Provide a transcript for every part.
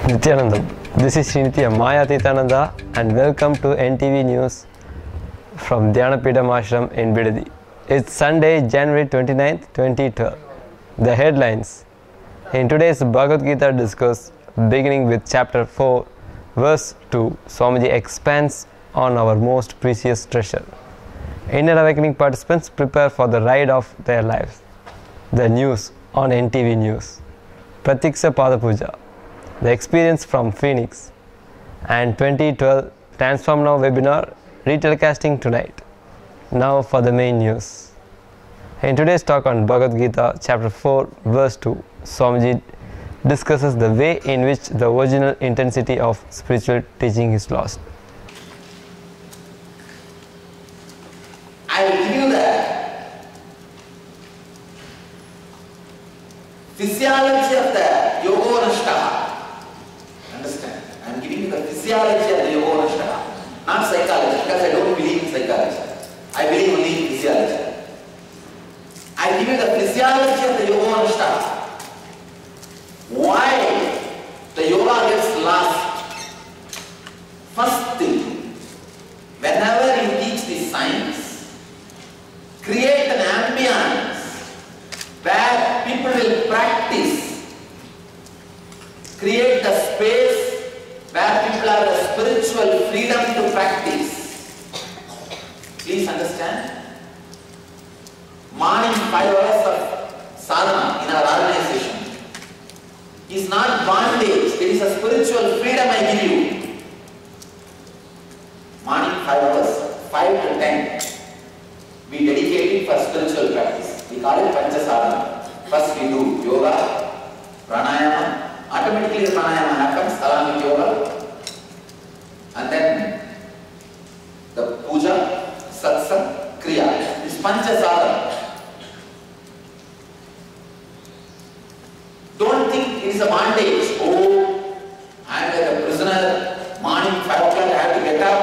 Nithyananda. This is Nithyananda and welcome to NTV News from Dhyanapidam Ashram in Bidadi. It's Sunday, January 29th, 2012. The headlines. In today's Bhagavad Gita discourse, beginning with chapter 4, verse 2, Swamiji expands on our most precious treasure. Inner Awakening participants prepare for the ride of their lives. The news on NTV News. Pratiksha Pada Puja. The experience from Phoenix. And 2012 Transform Now webinar retelecasting tonight. Now for the main news. In today's talk on Bhagavad Gita, chapter 4, verse 2, Swamiji discusses the way in which the original intensity of spiritual teaching is lost. I will give you the physiology of the yoga. Understand? I am giving you the physiology of the yoga, not psychology, because I don't believe in psychology. I believe only in physiology. I give you the physiology of the yoga. Why the yoga gets lost? First thing, whenever you teach this science, create an ambience where people will practice. Create the space where people have the spiritual freedom to practice. Please understand. Morning 5 hours of sadhana in our organization is not bondage. It is a spiritual freedom I give you. Morning 5 hours, 5 to 10. We dedicate it for spiritual practice. We call it Pancha Sadhana. First we do yoga, pranayama. Automatically the pranayama happens along with yoga. And then the puja, satsang, kriya. This Pancha Sadhana. Don't think it is a bondage. Oh, I am like a prisoner. Morning 5 o'clock I have to get up.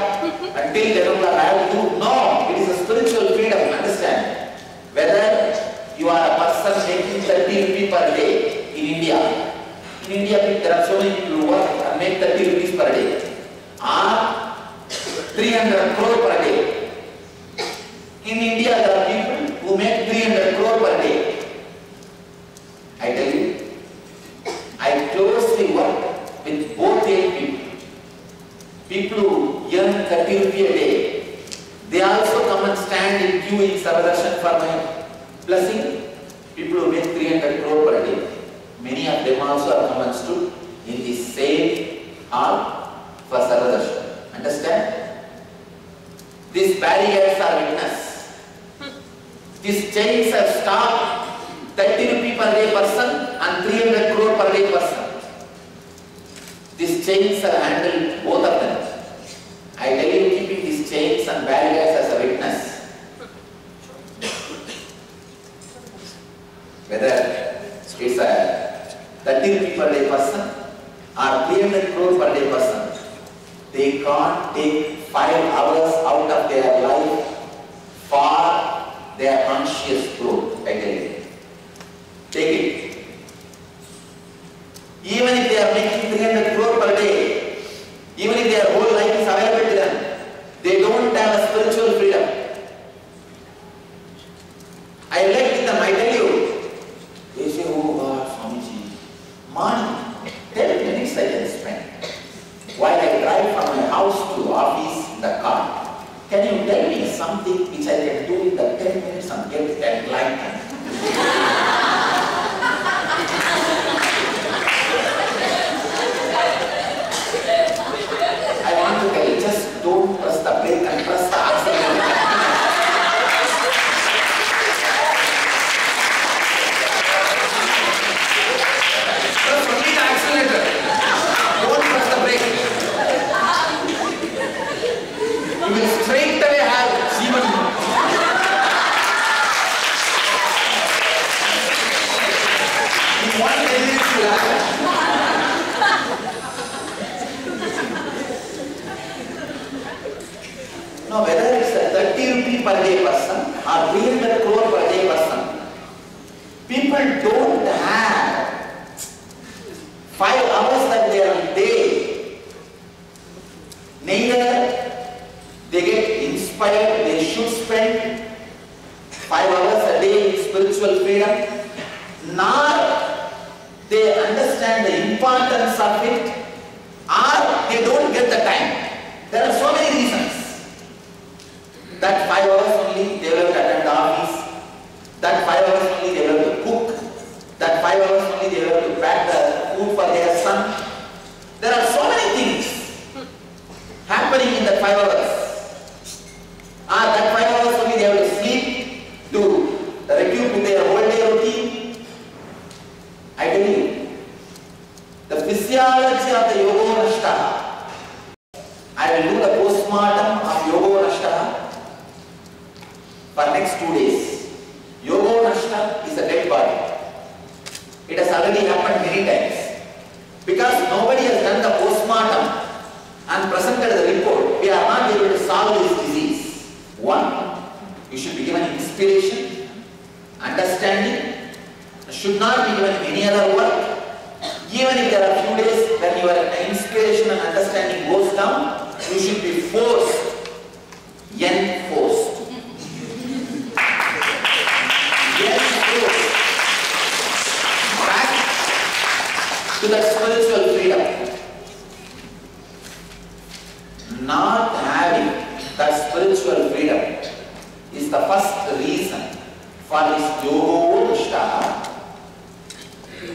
Until 11 o'clock I have to do. No, it is a spiritual freedom. Understand? Whether you are a person making 30 rupees per day in India. In India there are so many people who work and make 30 rupees per day. Or 300 crore per day. In India there are people who make 300 crore per day. I tell you, I closely work with both age people. People who earn 30 rupees a day, they also come and stand in queue in Sarvadarshan for my blessing. People who make 300 crore per day, many of them also have come and stood in the same hall for Sarvadarshan. Understand? These barriers are witness. These chains have stopped 30 rupees per day person and 300 crore per day person. These chains have handled both of them. I tell you, keeping these chains and barriers as a witness. Whether it's a 30 rupees per day person or 300 crore per day person, they can't take 5 hours out of their life for their conscious growth. I tell you. Take it. Even if they are making 300 crore per day, even if their whole life is available to them, they don't have a spiritual freedom. I relate with them, I tell you. They say, oh God, Swamiji, morning, 10 minutes I can spend. While I drive from my house to office in the car, can you tell me something which I can do in the 10 minutes and get that light? I want to tell you, just don't press the brake and press the accelerator. Press only the accelerator. Don't press the brake. You will straight away have Jeevan. In 1 minute you will have. No, whether it's a 30 rupee per day person or 300 crore per day person, people don't have 5 hours that they parents are fit, or they don't get the time. There are so many reasons. That 5 hours only they will have to attend the office. That 5 hours only they will have to cook. That 5 hours only they will have to pack the food for their son. There are so many things happening in that 5 hours. That 5 hours only they have to sleep to recoup with their whole day routine. I tell you, the physiology of the yoga nashta. I will do the postmortem of yoga nashta for next 2 days. Yoga nashta is a dead body. It has already happened many times. Because nobody has done the postmortem and presented the report, we are not able to solve this disease. One, you should be given inspiration, understanding, should not be given any other work. Even if there are few days when your inspiration and understanding goes down, you should be forced, enforced. Back to that spiritual freedom. Not having that spiritual freedom is the first reason for this yoga nishta.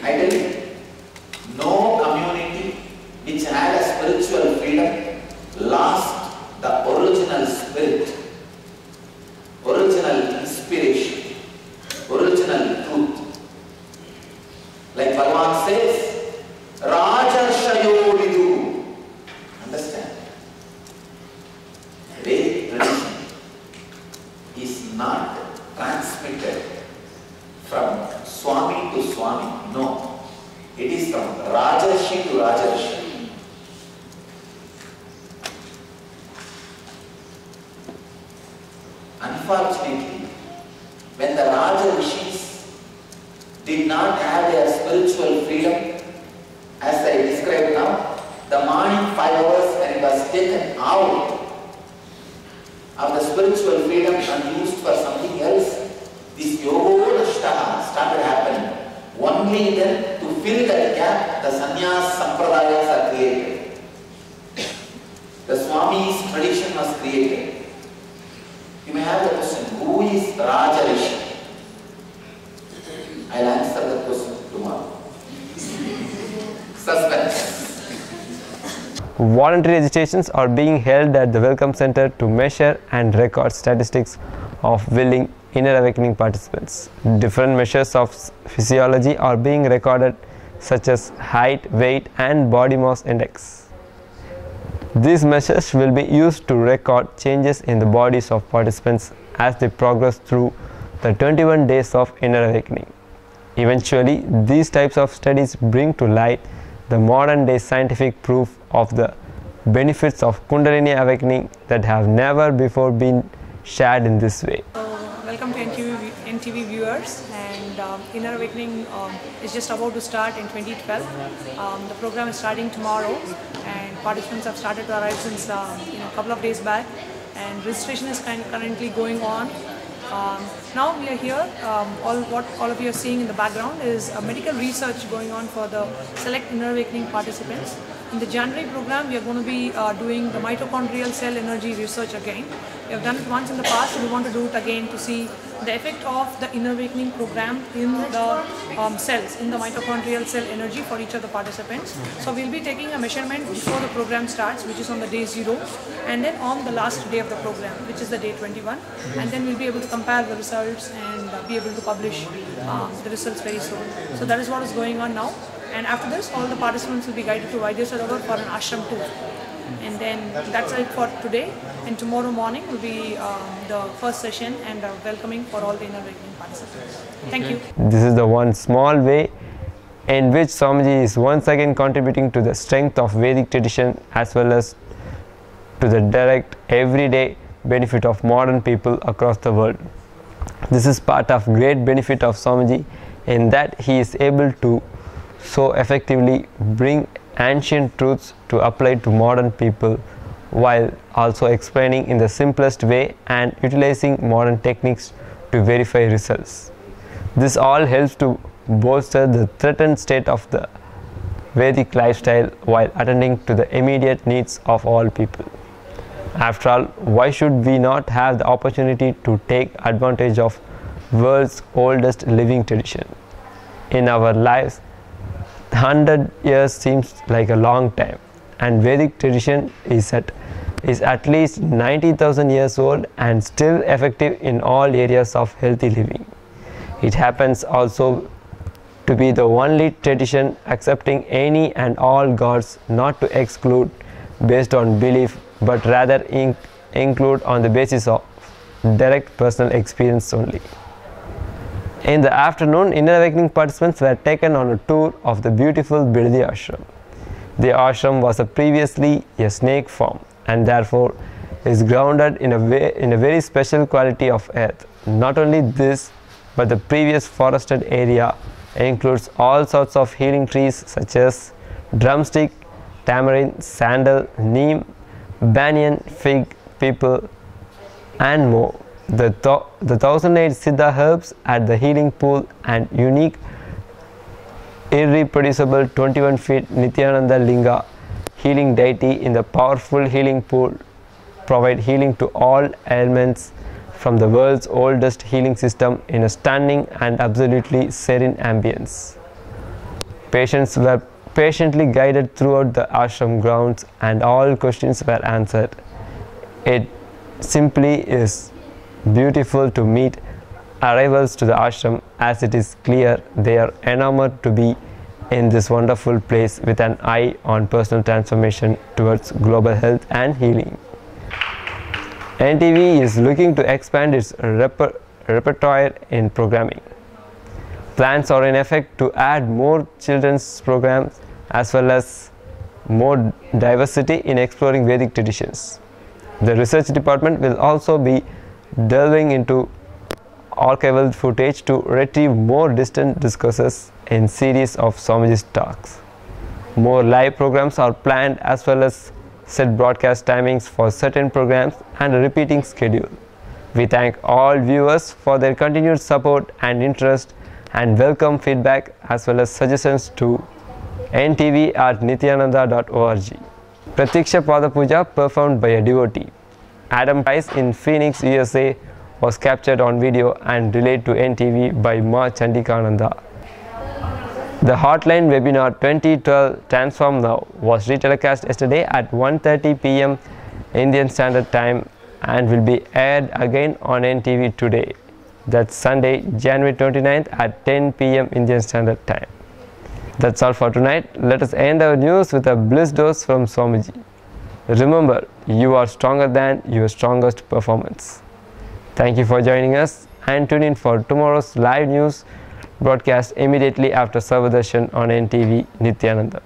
I tell you, no community which had a spiritual freedom lost the original spirit, original inspiration, original truth. Like Bhagavan says, Rajarshayo vidu. Understand? Vedic tradition is not transmitted from Swami to Swami. No. It is from Rajarshi to Rajarshi. Unfortunately, when the Rajarishis did not have their spiritual freedom, as I described now, the morning 5 hours when it was taken out of the spiritual freedom and used for something else, this yoga nashta started happening. Only then, to fill that gap, the sannyas sampradayas are created. The Swami's tradition was created. You may have the question, who is Rajarishi? I'll answer that question tomorrow. Suspense. Voluntary registrations are being held at the Welcome Center to measure and record statistics of willing inner awakening participants. Different measures of physiology are being recorded, such as height, weight, and body mass index. These measures will be used to record changes in the bodies of participants as they progress through the 21 days of inner awakening. Eventually, these types of studies bring to light the modern day scientific proof of the benefits of Kundalini awakening that have never before been shared in this way. Welcome to NTV viewers, and Inner Awakening is just about to start in 2012. The program is starting tomorrow, and participants have started to arrive since a couple of days back, and registration is currently going on. Now we are here, what all of you are seeing in the background is medical research going on for the select Inner Awakening participants. In the January program, we are going to be doing the mitochondrial cell energy research again. We have done it once in the past, and we want to do it again to see the effect of the Inner Awakening program in the cells, in the mitochondrial cell energy for each of the participants. So we'll be taking a measurement before the program starts, which is on the day 0, and then on the last day of the program, which is the day 21, and then we'll be able to compare the results and be able to publish the results very soon. So that is what is going on now. And after this, all the participants will be guided to Vaidya Sarovar for an ashram tour. And then that's it for today. And tomorrow morning will be the first session and welcoming for all the Inner Awakening participants. Thank you. This is the one small way in which Swamiji is once again contributing to the strength of Vedic tradition as well as to the direct everyday benefit of modern people across the world. This is part of great benefit of Swamiji in that he is able to so effectively bring ancient truths to apply to modern people while also explaining in the simplest way and utilizing modern techniques to verify results. This all helps to bolster the threatened state of the Vedic lifestyle while attending to the immediate needs of all people. After all, why should we not have the opportunity to take advantage of world's oldest living tradition? In our lives, 100 years seems like a long time, and Vedic tradition is at least 90,000 years old and still effective in all areas of healthy living. It happens also to be the only tradition accepting any and all gods, not to exclude based on belief, but rather include on the basis of direct personal experience only. In the afternoon, Inner Awakening participants were taken on a tour of the beautiful Bidadi ashram. The ashram was previously a snake farm and therefore is grounded in a very special quality of earth. Not only this, but the previous forested area includes all sorts of healing trees such as drumstick, tamarind, sandal, neem, banyan, fig, peepal, and more. The 1008 Siddha herbs at the healing pool and unique irreproducible 21 feet Nithyananda Linga healing deity in the powerful healing pool provide healing to all ailments from the world's oldest healing system in a stunning and absolutely serene ambience. Patients were patiently guided throughout the ashram grounds and all questions were answered. It simply is beautiful to meet arrivals to the ashram, as it is clear they are enamored to be in this wonderful place with an eye on personal transformation towards global health and healing. NTV is looking to expand its repertoire in programming. Plans are in effect to add more children's programs as well as more diversity in exploring Vedic traditions. The research department will also be delving into archival footage to retrieve more distant discourses in series of Swamiji's talks. More live programs are planned as well as set broadcast timings for certain programs and a repeating schedule. We thank all viewers for their continued support and interest and welcome feedback as well as suggestions to ntv@nithyananda.org. Pratiksha Pada Puja performed by a devotee. Adam Price in Phoenix, USA was captured on video and relayed to NTV by Ma Chandikananda. The Hotline webinar 2012 Transform Now was retelecast yesterday at 1:30 p.m. Indian Standard Time and will be aired again on NTV today. That's Sunday, January 29th at 10 p.m. Indian Standard Time. That's all for tonight. Let us end our news with a bliss dose from Swamiji. Remember, you are stronger than your strongest performance. Thank you for joining us and tune in for tomorrow's live news broadcast immediately after Sarvadarshan on NTV Nithyananda.